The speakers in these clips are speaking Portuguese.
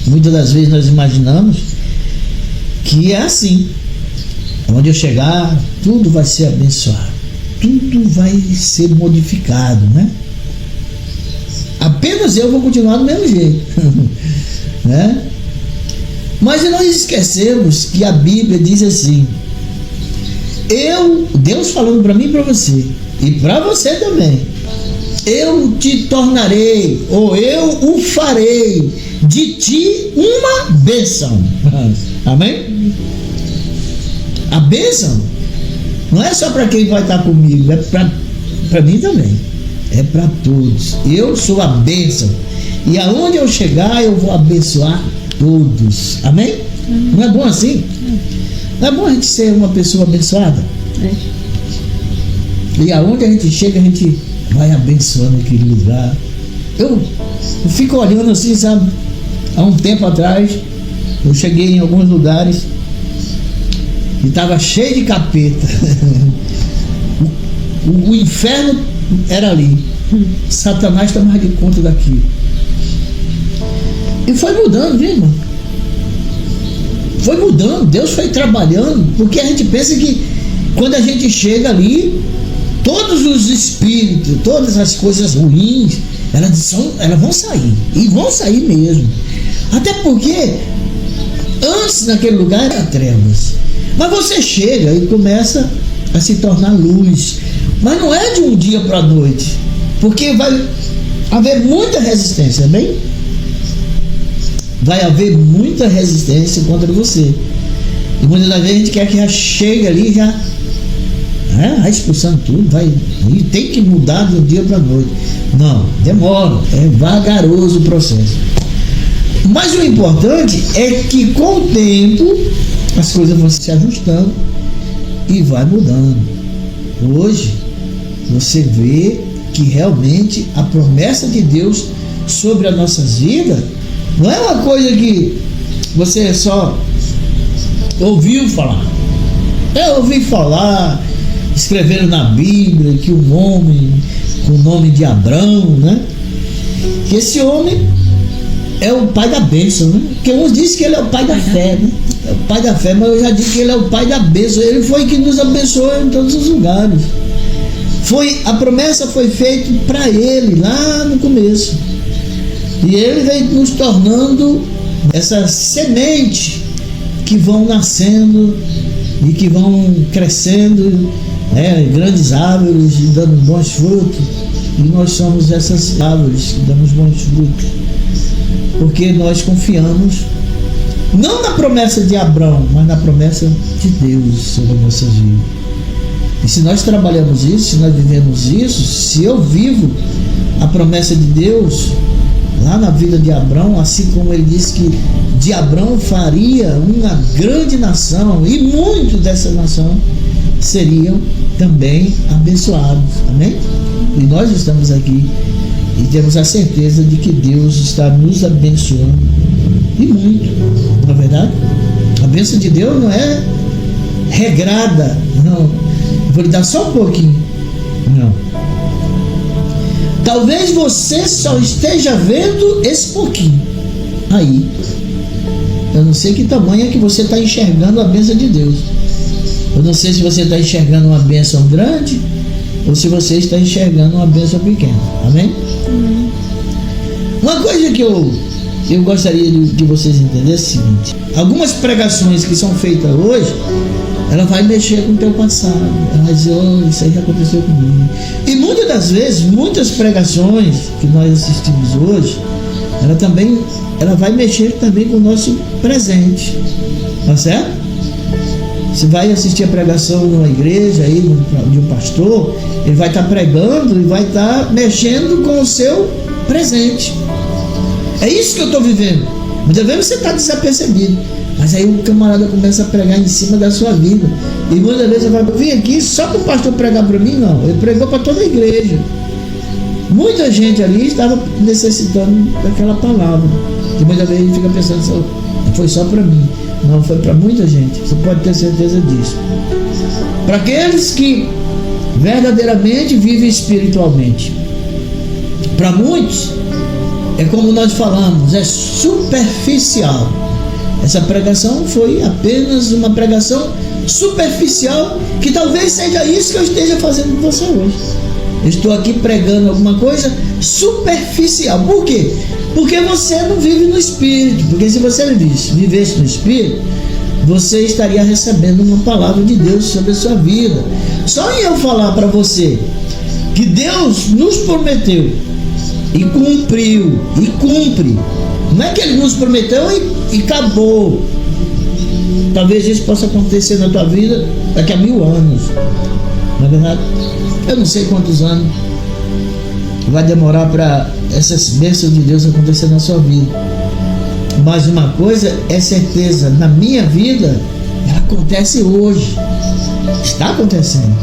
Muitas das vezes nós imaginamos que é assim. Onde eu chegar, tudo vai ser abençoado, tudo vai ser modificado, né? Apenas eu vou continuar do mesmo jeito, né? Mas nós esquecemos que a Bíblia diz assim: Deus falando para mim e para você, e para você também, eu te tornarei, ou eu o farei de ti uma bênção. Amém? A bênção não é só para quem vai estar comigo, é para mim também, é para todos. Eu sou a bênção, e aonde eu chegar eu vou abençoar todos. Amém? Não é bom assim? Não é bom a gente ser uma pessoa abençoada? E aonde a gente chega, a gente vai abençoando aquele lugar. Eu fico olhando assim, sabe? Há um tempo atrás eu cheguei em alguns lugares e estava cheio de capeta. O inferno era ali. Satanás está mais de conta daqui. E foi mudando, viu, irmão? Foi mudando, Deus foi trabalhando, porque a gente pensa que quando a gente chega ali, todos os espíritos, todas as coisas ruins, elas vão sair, e vão sair mesmo. Até porque antes naquele lugar era trevas, mas você chega e começa a se tornar luz. Mas não é de um dia para a noite, porque vai haver muita resistência, bem? Vai haver muita resistência contra você. E muitas das vezes a gente quer que já chegue ali, já vai expulsando tudo, e tem que mudar de um dia para a noite. Não, demora, é vagaroso o processo. Mas o importante é que com o tempo as coisas vão se ajustando e vai mudando. Hoje você vê que realmente a promessa de Deus sobre as nossas vidas não é uma coisa que você só ouviu falar. Eu ouvi falar, escreveram na Bíblia que um homem com o nome de Abrão, né? Que esse homem é o pai da bênção, né? Porque uns dizem que ele é o pai da fé, né? É o pai da fé, mas eu já disse que ele é o pai da bênção. Ele foi que nos abençoou em todos os lugares. A promessa foi feita para ele lá no começo. E ele vem nos tornando essa semente que vão nascendo e que vão crescendo, né, grandes árvores e dando bons frutos. E nós somos essas árvores que damos bons frutos, porque nós confiamos não na promessa de Abraão, mas na promessa de Deus sobre a nossa vida. E se nós trabalhamos isso, se nós vivemos isso, se eu vivo a promessa de Deus lá na vida de Abraão, assim como ele disse que de Abraão faria uma grande nação, e muitos dessa nação seriam também abençoados. Amém? E nós estamos aqui e temos a certeza de que Deus está nos abençoando, e muito, não é verdade? A bênção de Deus não é regrada, não. Vou lhe dar só um pouquinho, não. Talvez você só esteja vendo esse pouquinho aí. Eu não sei que tamanho é que você está enxergando a bênção de Deus. Eu não sei se você está enxergando uma bênção grande ou se você está enxergando uma bênção pequena. Amém? Uma coisa que eu gostaria de vocês entenderem é o seguinte: algumas pregações que são feitas hoje, ela vai mexer com o teu passado. Ela vai dizer: oh, isso aí já aconteceu comigo. E muitas das vezes, muitas pregações que nós assistimos hoje, ela vai mexer também com o nosso presente. Tá certo? Você vai assistir a pregação numa igreja aí, de um pastor, ele vai estar pregando e vai estar mexendo com o seu presente. É isso que eu estou vivendo. Muitas vezes você está desapercebido, mas aí o camarada começa a pregar em cima da sua vida. E muitas vezes você vai vir aqui só para o pastor pregar para mim. Não, ele pregou para toda a igreja. Muita gente ali estava necessitando daquela palavra. E muitas vezes a gente fica pensando: foi só para mim. Não, foi para muita gente. Você pode ter certeza disso. Para aqueles que verdadeiramente vivem espiritualmente. Para muitos, é como nós falamos, é superficial. Essa pregação foi apenas uma pregação superficial, que talvez seja isso que eu esteja fazendo com você hoje. Eu estou aqui pregando alguma coisa superficial. Por quê? Porque você não vive no Espírito. Porque se você vivesse no Espírito, você estaria recebendo uma palavra de Deus sobre a sua vida. Só em eu falar para você que Deus nos prometeu e cumpriu, e cumpre. Não é que Ele nos prometeu e acabou. Talvez isso possa acontecer na tua vida daqui a 1000 anos. Não é verdade? Eu não sei quantos anos vai demorar para essas bênçãos de Deus acontecer na sua vida. Mas uma coisa é certeza, na minha vida, ela acontece hoje. Está acontecendo.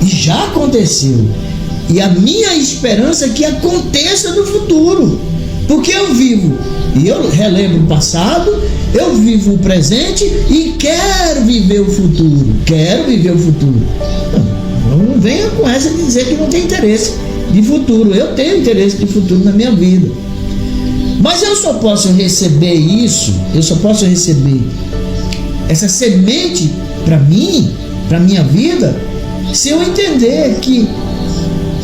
E já aconteceu. E a minha esperança é que aconteça no futuro. Porque eu vivo, e eu relembro o passado, eu vivo o presente e quero viver o futuro. Quero viver o futuro. Não venha com essa de dizer que não tem interesse de futuro. Eu tenho interesse de futuro na minha vida. Mas eu só posso receber isso, eu só posso receber essa semente para mim, para minha vida, se eu entender que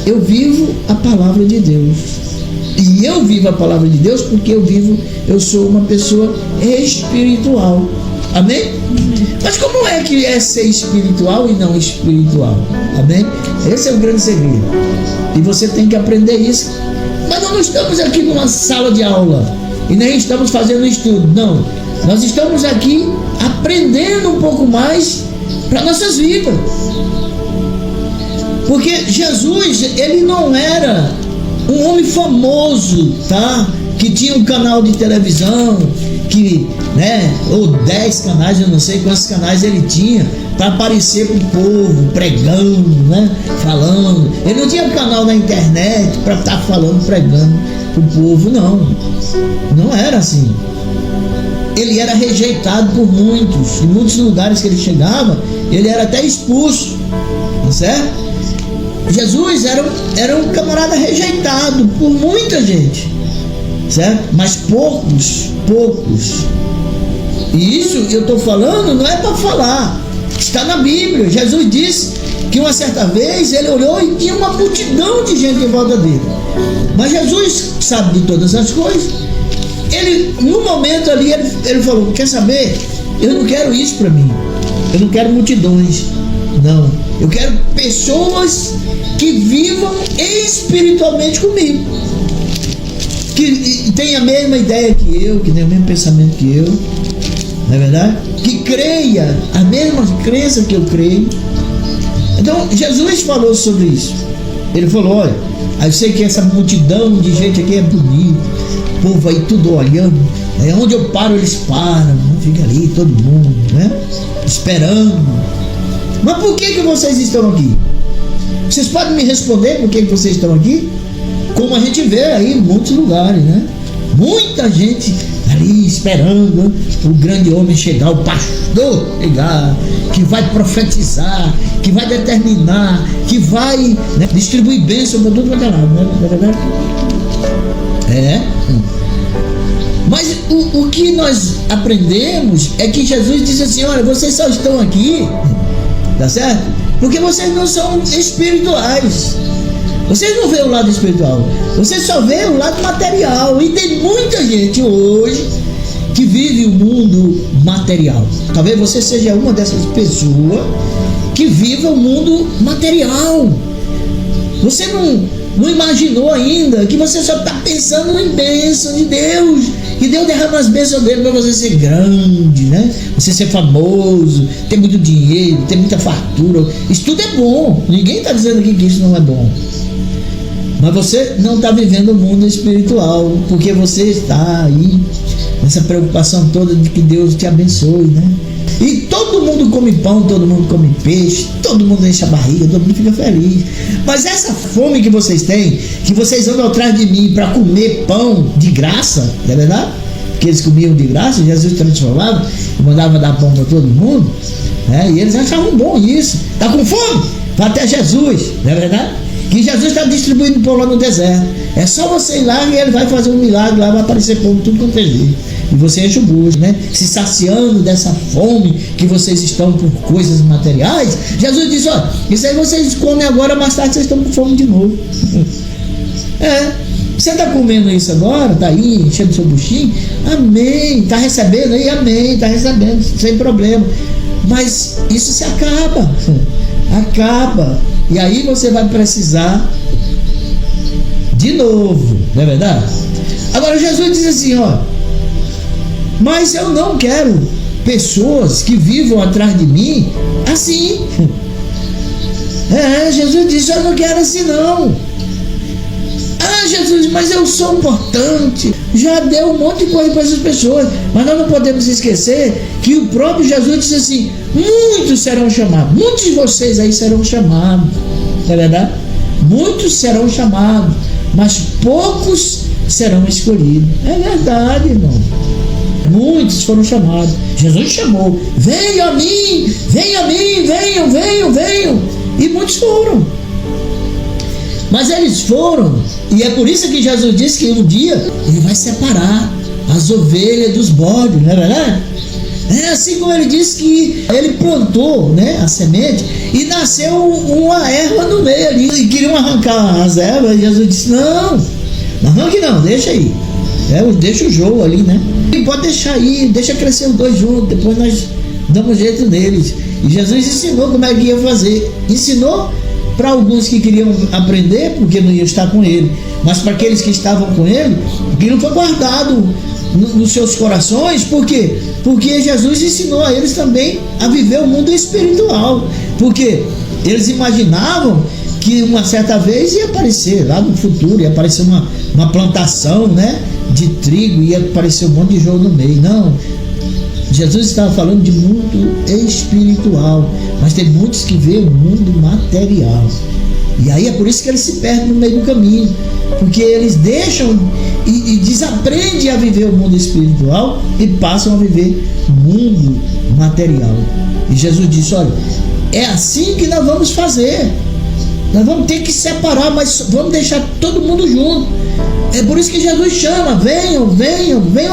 eu vivo a palavra de Deus. E eu vivo a palavra de Deus porque eu sou uma pessoa espiritual. Amém? Mas como é que é ser espiritual e não espiritual? Amém? Esse é o grande segredo. E você tem que aprender isso. Mas nós não estamos aqui numa sala de aula e nem estamos fazendo estudo. Não. Nós estamos aqui aprendendo um pouco mais para nossas vidas. Porque Jesus, ele não era um homem famoso, tá? Que tinha um canal de televisão, ou 10 canais, eu não sei quantos canais ele tinha, para aparecer para o povo, pregando, falando. Ele não tinha um canal na internet para estar falando, pregando para o povo, não. Não era assim. Ele era rejeitado por muitos. Em muitos lugares que ele chegava, ele era até expulso, tá certo? Jesus era um camarada rejeitado por muita gente, certo? Mas poucos. E isso eu estou falando não é para falar, está na Bíblia. Jesus disse que uma certa vez ele olhou e tinha uma multidão de gente em volta dele. Mas Jesus sabe de todas as coisas. Ele, no momento ali, ele falou: quer saber? Eu não quero isso para mim. Eu não quero multidões. Não. Eu quero pessoas que vivam espiritualmente comigo, que tenham a mesma ideia que eu, que tenham o mesmo pensamento que eu, não é verdade? Que creia a mesma crença que eu creio. Então Jesus falou sobre isso. Ele falou: olha, eu sei que essa multidão de gente aqui é bonita, o povo aí tudo olhando, onde eu paro eles param, fica ali todo mundo, esperando. Mas por que vocês estão aqui? Vocês podem me responder por que vocês estão aqui? Como a gente vê aí em muitos lugares, Muita gente ali esperando o grande homem chegar, o pastor chegar, que vai profetizar, que vai determinar, que vai distribuir bênção para todo quanto é lado, não é verdade? Mas o que nós aprendemos é que Jesus disse assim: olha, vocês só estão aqui, tá certo? Porque vocês não são espirituais. Vocês não veem o lado espiritual, vocês só veem o lado material. E tem muita gente hoje que vive o mundo material. Talvez você seja uma dessas pessoas que vive o mundo material. Você não imaginou ainda que você só está pensando em bênção de Deus, que Deus derrama as bênçãos dele para você ser grande, você ser famoso, ter muito dinheiro, ter muita fartura. Isso tudo é bom, ninguém está dizendo aqui que isso não é bom. Mas você não está vivendo o mundo espiritual, porque você está aí nessa preocupação toda de que Deus te abençoe, E todo mundo come pão, todo mundo come peixe, todo mundo enche a barriga, todo mundo fica feliz. Mas essa fome que vocês têm, que vocês andam atrás de mim para comer pão de graça, não é verdade? Porque eles comiam de graça, Jesus transformava e mandava dar pão para todo mundo, e eles achavam bom isso. Está com fome? Vai até Jesus, não é verdade? que Jesus está distribuindo pão lá no deserto. É só você ir lá e ele vai fazer um milagre lá, vai aparecer pão tudo quanto é jeito. E você enche o bucho, né? Se saciando dessa fome que vocês estão por coisas materiais. Jesus diz, ó, isso aí vocês comem agora, mais tarde vocês estão com fome de novo. Você está comendo isso agora, está aí enchendo seu buchinho, amém, está recebendo aí, amém, está recebendo, sem problema. Mas isso se acaba. E aí você vai precisar de novo, não é verdade? Agora Jesus diz assim, ó, mas eu não quero pessoas que vivam atrás de mim assim. Jesus disse, eu não quero assim não. Jesus, mas eu sou importante, já deu um monte de coisa para essas pessoas, mas nós não podemos esquecer que o próprio Jesus disse assim, muitos serão chamados, muitos de vocês aí serão chamados, não é verdade? Muitos serão chamados, mas poucos serão escolhidos. É verdade, irmão. Muitos foram chamados, Jesus chamou, venham a mim, venham, e muitos foram. Mas eles foram, e é por isso que Jesus disse que um dia ele vai separar as ovelhas dos bodes, não é verdade? É assim como ele disse que ele plantou, né, a semente e nasceu uma erva no meio ali, e queriam arrancar as ervas, e Jesus disse, não arranque não, deixa aí, deixa o jogo ali, né? E pode deixar aí, deixa crescer os dois juntos, depois nós damos jeito neles. E Jesus ensinou como é que ia fazer, ensinou para alguns que queriam aprender, porque não ia estar com ele, mas para aqueles que estavam com ele, aquilo foi guardado nos seus corações. Por quê? Porque Jesus ensinou a eles também a viver o mundo espiritual, porque eles imaginavam que uma certa vez ia aparecer, lá no futuro, ia aparecer uma plantação, né, de trigo, ia aparecer um monte de joio no meio. Não, Jesus estava falando de mundo espiritual, mas tem muitos que veem o mundo material, e aí é por isso que eles se perdem no meio do caminho, porque eles deixam e desaprendem a viver o mundo espiritual e passam a viver o mundo material. E Jesus disse, olha, é assim que nós vamos fazer, nós vamos ter que separar, mas vamos deixar todo mundo junto. É por isso que Jesus chama, venham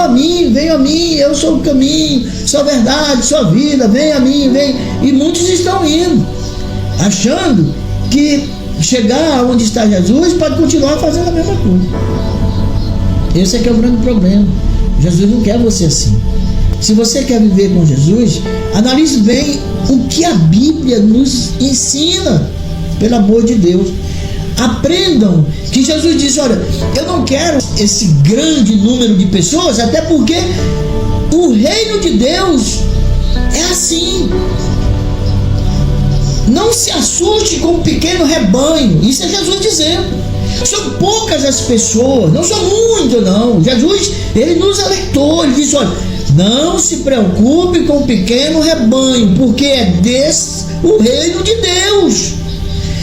a mim, eu sou o caminho, sou a verdade, sou a vida, venham a mim, venham. E muitos estão indo, achando que chegar onde está Jesus pode continuar fazendo a mesma coisa. Esse é que é o grande problema. Jesus não quer você assim. Se você quer viver com Jesus, analise bem o que a Bíblia nos ensina, pelo amor de Deus. Aprendam que Jesus disse, olha, eu não quero esse grande número de pessoas, até porque o reino de Deus é assim. Não se assuste com um pequeno rebanho. Isso é Jesus dizendo. São poucas as pessoas, não são muitas não. Jesus, ele nos alertou, ele disse, olha, não se preocupe com um pequeno rebanho, porque é desse o reino de Deus.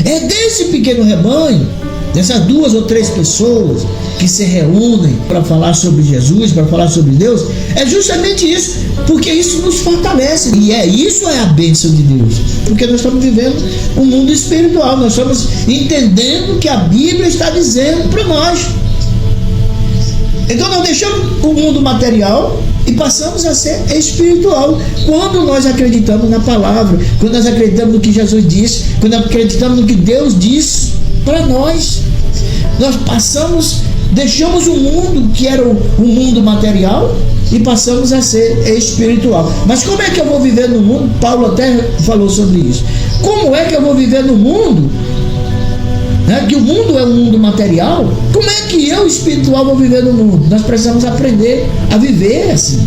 É desse pequeno rebanho, dessas 2 ou 3 pessoas que se reúnem para falar sobre Jesus, para falar sobre Deus, é justamente isso, porque isso nos fortalece, e isso é a bênção de Deus, porque nós estamos vivendo um mundo espiritual, nós estamos entendendo o que a Bíblia está dizendo para nós. Então nós deixamos o mundo material e passamos a ser espiritual quando nós acreditamos na palavra, quando nós acreditamos no que Jesus disse, quando nós acreditamos no que Deus disse para nós. Nós deixamos o mundo que era o mundo material e passamos a ser espiritual. Mas como é que eu vou viver no mundo? Paulo até falou sobre isso. Como é que eu vou viver no mundo? Que o mundo é um mundo material. Como é que eu, espiritual, vou viver no mundo? Nós precisamos aprender a viver assim.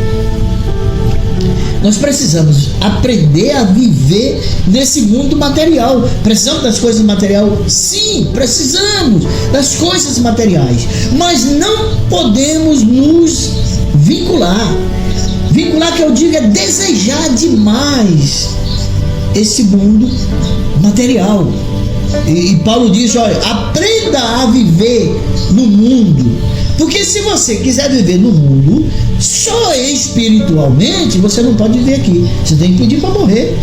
Nós precisamos aprender a viver nesse mundo material. Precisamos das coisas materiais? Sim, precisamos das coisas materiais. Mas não podemos nos vincular. Vincular, que eu digo, é desejar demais esse mundo material. E Paulo diz, olha, aprenda a viver no mundo, porque se você quiser viver no mundo só espiritualmente, você não pode viver aqui, você tem que pedir para morrer,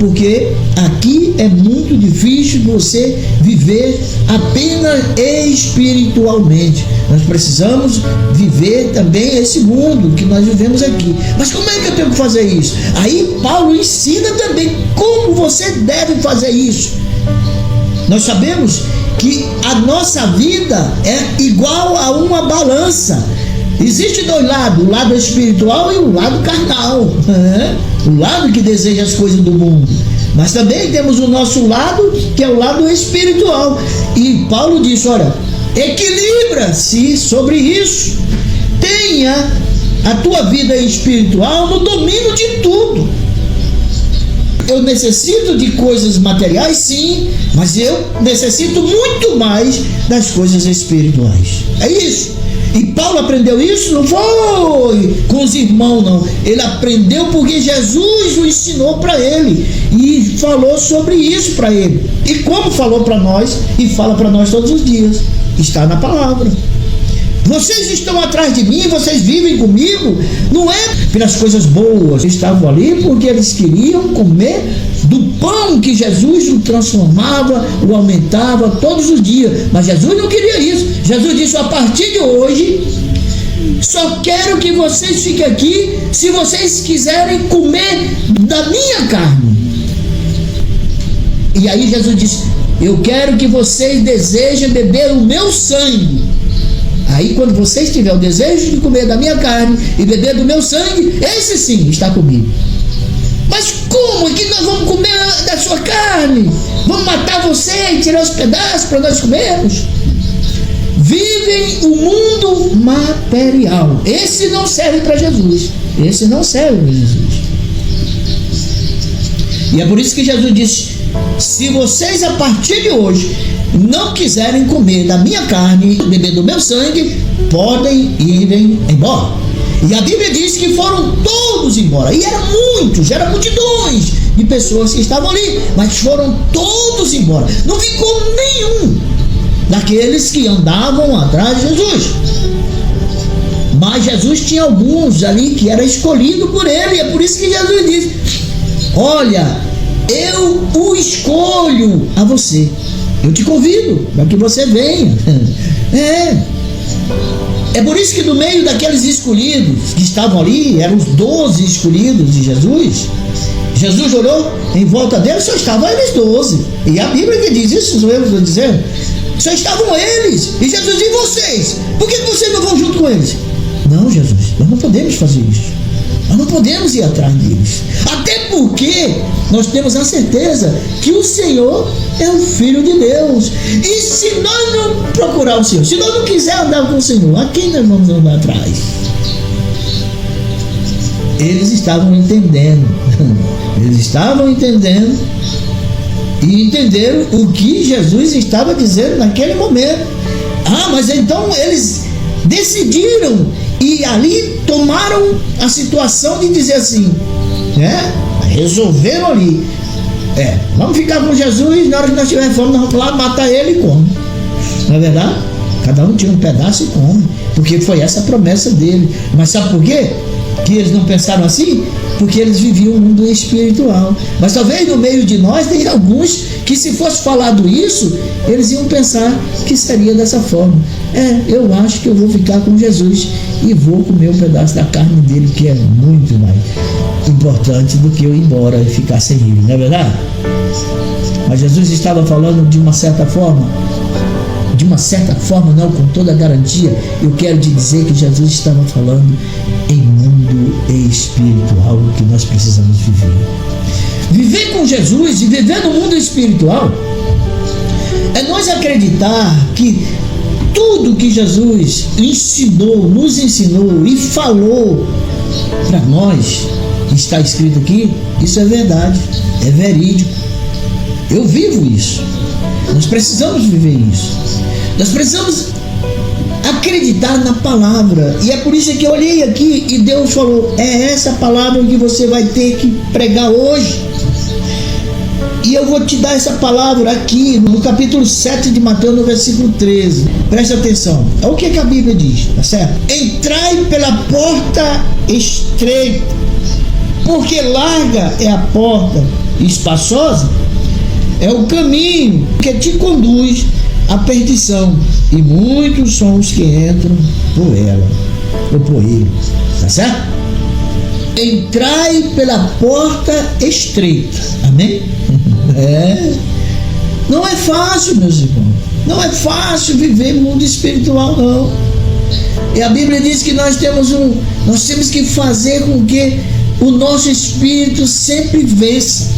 porque aqui é muito difícil você viver apenas espiritualmente. Nós precisamos viver também esse mundo que nós vivemos aqui. Mas como é que eu tenho que fazer isso? Aí Paulo ensina também como você deve fazer isso. Nós sabemos que a nossa vida é igual a uma balança. Existem dois lados, o lado espiritual e o lado carnal, o lado que deseja as coisas do mundo. Mas também temos o nosso lado, que é o lado espiritual. E Paulo diz, olha, equilibra-se sobre isso. Tenha a tua vida espiritual no domínio de tudo. Eu necessito de coisas materiais, sim, mas eu necessito muito mais das coisas espirituais. É isso. E Paulo aprendeu isso, não foi com os irmãos, não. Ele aprendeu porque Jesus o ensinou para ele e falou sobre isso para ele. E como falou para nós e fala para nós todos os dias, está na palavra. Vocês estão atrás de mim, vocês vivem comigo, não é pelas coisas boas. Estavam ali porque eles queriam comer do pão que Jesus o transformava, o aumentava todos os dias. Mas Jesus não queria isso. Jesus disse, a partir de hoje, só quero que vocês fiquem aqui se vocês quiserem comer da minha carne. E aí Jesus disse, eu quero que vocês desejem beber o meu sangue. Aí quando vocês tiverem o desejo de comer da minha carne e beber do meu sangue, esse sim está comigo. Mas como é que nós vamos comer da sua carne? Vamos matar você e tirar os pedaços para nós comermos? Vivem o mundo material. Esse não serve para Jesus. Esse não serve para Jesus. E é por isso que Jesus disse, se vocês a partir de hoje não quiserem comer da minha carne e beber do meu sangue, podem irem embora. E a Bíblia diz que foram todos embora. E eram muitos, eram multidões de pessoas que estavam ali, mas foram todos embora. Não ficou nenhum daqueles que andavam atrás de Jesus. Mas Jesus tinha alguns ali que era escolhido por ele. E é por isso que Jesus disse, olha, eu o escolho a você. Eu te convido para que você venha. É por isso que no meio daqueles escolhidos que estavam ali, eram os 12 escolhidos de Jesus, Jesus olhou em volta deles, só estavam eles 12. E a Bíblia que diz isso, sou eu que estou dizendo. Só estavam eles. E Jesus, e vocês? Por que vocês não vão junto com eles? Não, Jesus, nós não podemos fazer isso. Nós não podemos ir atrás deles. Até porque nós temos a certeza que o Senhor é o Filho de Deus. E se nós não procurar o Senhor, se nós não quiser andar com o Senhor, a quem nós vamos andar atrás? Eles estavam entendendo. Eles estavam entendendo e entenderam o que Jesus estava dizendo naquele momento. Ah, mas então eles decidiram e ali tomaram a situação de dizer assim, né? Resolveram ali, vamos ficar com Jesus, na hora que nós tivermos fome, nós vamos lá matar ele e come. Não é verdade? Cada um tira um pedaço e come, porque foi essa a promessa dele. Mas sabe por quê que eles não pensaram assim? Porque eles viviam um mundo espiritual. Mas talvez no meio de nós tem alguns que, se fosse falado isso, eles iam pensar que seria dessa forma. Eu acho que eu vou ficar com Jesus e vou comer um pedaço da carne dele, que é muito mais importante do que eu ir embora e ficar sem ele, não é verdade? Mas Jesus estava falando de uma certa forma, não, com toda a garantia. Eu quero te dizer que Jesus estava falando em mundo espiritual que nós precisamos viver. Viver com Jesus e viver no mundo espiritual é nós acreditar que tudo que Jesus ensinou, nos ensinou e falou para nós, que está escrito aqui, isso é verdade, é verídico. Eu vivo isso. Nós precisamos viver isso. Nós precisamos acreditar na palavra. E é por isso que eu olhei aqui e Deus falou, é essa palavra que você vai ter que pregar hoje. E eu vou te dar essa palavra aqui no capítulo 7 de Mateus, no versículo 13. Presta atenção. É o que a Bíblia diz, tá certo? Entrai pela porta estreita, porque larga é a porta espaçosa, é o caminho que te conduz à perdição, e muitos são os que entram por ela, ou por ele, tá certo? Entrai pela porta estreita, amém? Não é fácil, meus irmãos, não é fácil viver no mundo espiritual, não. E a Bíblia diz que nós temos que fazer com que o nosso espírito sempre vença.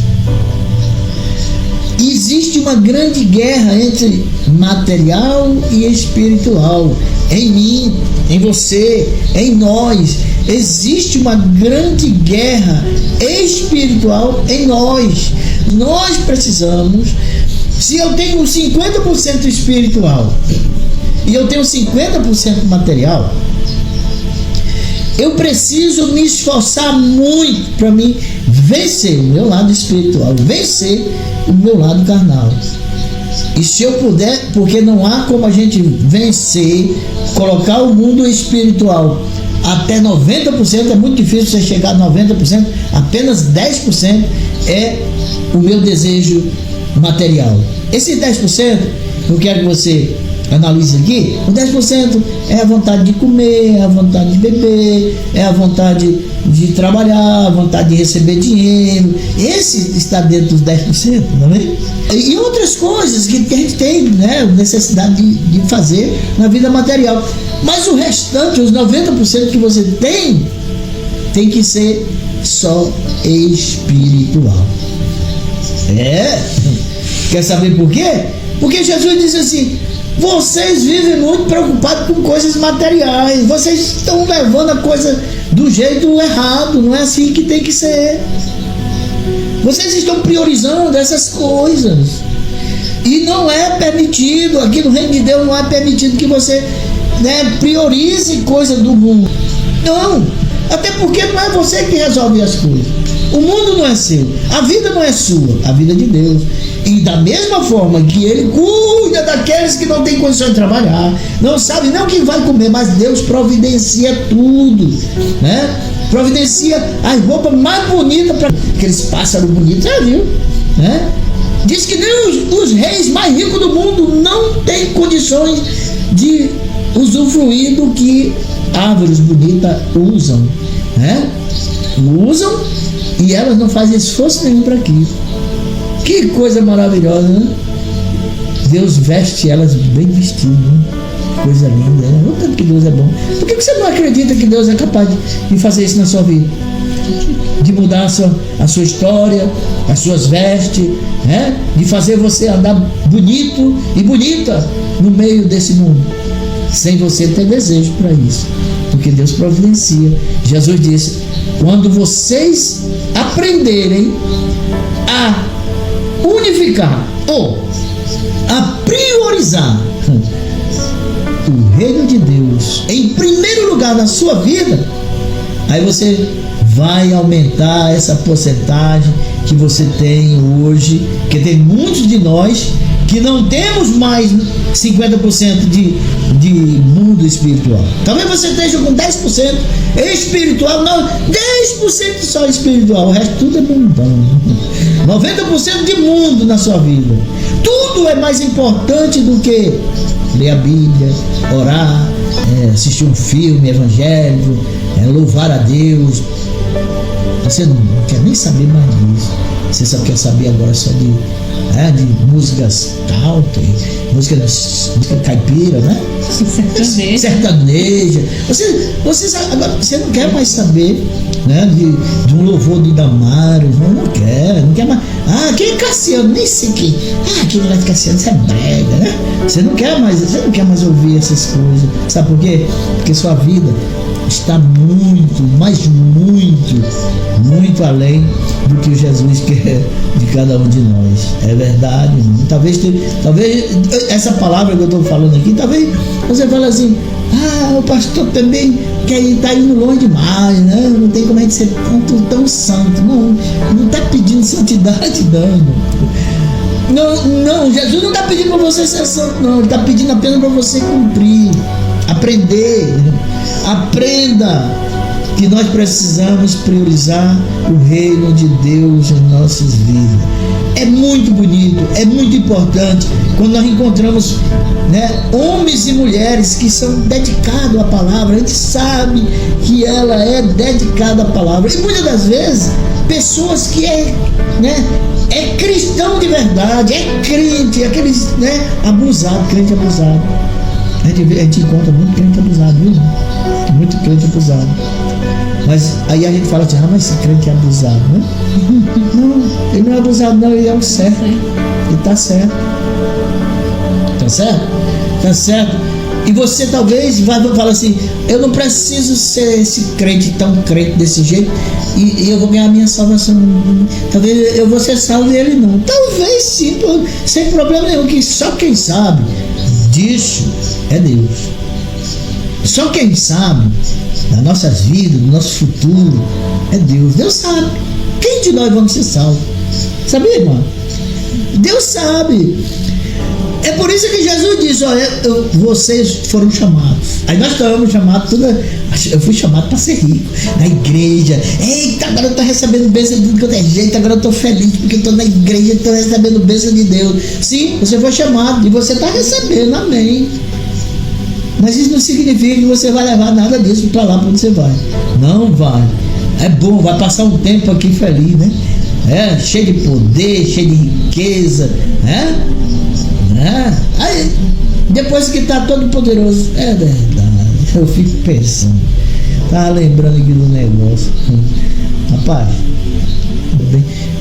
Existe uma grande guerra entre material e espiritual. Em mim, em você, em nós. Existe uma grande guerra espiritual em nós. Nós precisamos. Se eu tenho 50% espiritual e eu tenho 50% material, eu preciso me esforçar muito para mim vencer o meu lado espiritual, vencer o meu lado carnal. E se eu puder, porque não há como a gente vencer, colocar o mundo espiritual até 90%, é muito difícil você chegar a 90%, apenas 10% é o meu desejo material. Esses 10%, eu quero que você analise aqui, o 10% é a vontade de comer, é a vontade de beber, é a vontade de trabalhar, a vontade de receber dinheiro. Esse está dentro dos 10%, não é? E outras coisas que a gente tem, né, necessidade de fazer na vida material. Mas o restante, os 90% que você tem que ser só espiritual. Quer saber por quê? Porque Jesus disse assim: vocês vivem muito preocupados com coisas materiais, vocês estão levando a coisa do jeito errado, não é assim que tem que ser. Vocês estão priorizando essas coisas, e não é permitido, aqui no reino de Deus não é permitido que você, priorize coisa do mundo. Não, até porque não é você que resolve as coisas. O mundo não é seu, a vida não é sua, a vida é de Deus. E da mesma forma que Ele cuida daqueles que não têm condições de trabalhar, não sabe nem o que vai comer, mas Deus providencia tudo, né? Providencia as roupas mais bonitas para aqueles pássaros bonitos, já viu, né? Diz que nem os reis mais ricos do mundo não têm condições de usufruir do que árvores bonitas usam, né? Usam, e elas não fazem esforço nenhum para aquilo. Que coisa maravilhosa, né? Deus veste elas bem vestidas, né? Coisa linda, né? O tanto que Deus é bom. Por que você não acredita que Deus é capaz de fazer isso na sua vida? De mudar a sua história, as suas vestes, né? De fazer você andar bonito e bonita no meio desse mundo, sem você ter desejo para isso, porque Deus providencia. Jesus disse: quando vocês aprenderem a unificar ou a priorizar o reino de Deus em primeiro lugar na sua vida, aí você vai aumentar essa porcentagem que você tem hoje, que tem muitos de nós que não temos mais 50% de mundo espiritual. Talvez você esteja com 10% espiritual, não, 10% só espiritual, o resto tudo é mundão. 90% de mundo na sua vida. Tudo é mais importante do que ler a Bíblia, orar, assistir um filme evangélico, louvar a Deus. Você não quer nem saber mais disso. Você só quer saber agora só de músicas country, música caipira, né? Sertaneja. Você não quer mais saber, né, de um louvor de Damares, não quer mais. Quem é Cassiano? Nem sei quem. Aquele lá de Cassiano, isso é brega, né? Você não quer mais ouvir essas coisas. Sabe por quê? Porque sua vida está muito, mas muito além do que Jesus quer de cada um de nós. É verdade, irmão. Talvez essa palavra que eu estou falando aqui, talvez você fale assim: o pastor também está indo longe demais, né? Não tem como a gente ser tão santo. Não está pedindo santidade, não. Jesus não está pedindo para você ser santo, não. Ele está pedindo apenas para você cumprir, aprender. Aprenda que nós precisamos priorizar o reino de Deus em nossas vidas. É muito bonito, é muito importante quando nós encontramos, né, homens e mulheres que são dedicados à palavra. A gente sabe que ela é dedicada à palavra, e muitas das vezes pessoas que é cristão de verdade, é crente, aqueles, né, abusado, crente abusado. A gente encontra muito crente abusado, viu? Muito crente abusado. Mas aí a gente fala assim, mas esse crente é abusado, né? Não, ele não é abusado não, ele é o certo. Ele tá certo. Tá certo? Tá certo. E você talvez vai falar assim, eu não preciso ser esse crente, tão crente desse jeito, e eu vou ganhar a minha salvação. Talvez eu vou ser salvo e ele não. Talvez sim, sem problema nenhum, que só quem sabe disso é Deus. Só quem sabe das nossas vidas, do nosso futuro, é Deus. Deus sabe. Quem de nós vamos ser salvos? Sabia, irmão? Deus sabe. É por isso que Jesus diz, olha, vocês foram chamados. Aí nós estamos chamados, eu fui chamado para ser rico, na igreja. Eita, agora eu estou recebendo bênção de tudo que é jeito, agora eu estou feliz porque eu estou na igreja, estou recebendo bênção de Deus. Sim, você foi chamado e você está recebendo, amém. Mas isso não significa que você vai levar nada disso para lá para onde você vai. Não vai. É bom, vai passar um tempo aqui feliz, né? Cheio de poder, cheio de riqueza, Aí, depois que está todo poderoso, é verdade, eu fico pensando, estava lembrando aqui do negócio, rapaz,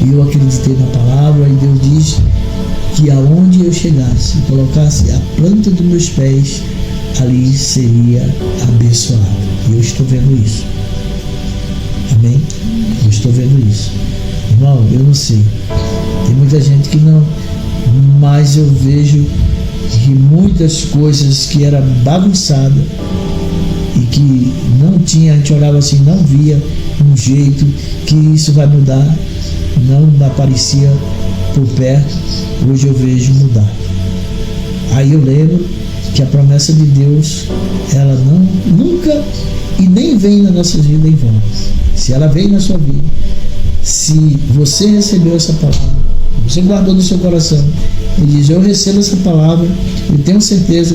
eu acreditei na palavra, e Deus diz que aonde eu chegasse, colocasse a planta dos meus pés, ali seria abençoado, e eu estou vendo isso, amém? Eu estou vendo isso, irmão, eu não sei, tem muita gente que não, mas eu vejo que muitas coisas que era bagunçada e que não tinha, a gente olhava assim, não via um jeito que isso vai mudar, não aparecia por perto, hoje eu vejo mudar. Aí eu lembro que a promessa de Deus, ela nunca e nem vem na nossa vida em vão. Se ela vem na sua vida, se você recebeu essa palavra, você guardou no seu coração, ele diz, eu recebo essa palavra, eu tenho certeza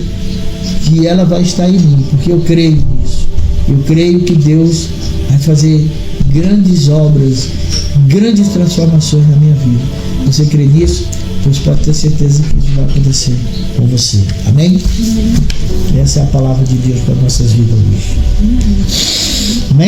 que ela vai estar em mim, porque eu creio nisso. Eu creio que Deus vai fazer grandes obras, grandes transformações na minha vida. Você crê nisso? Pois pode ter certeza que isso vai acontecer com você. Amém? Essa é a palavra de Deus para nossas vidas hoje. Amém?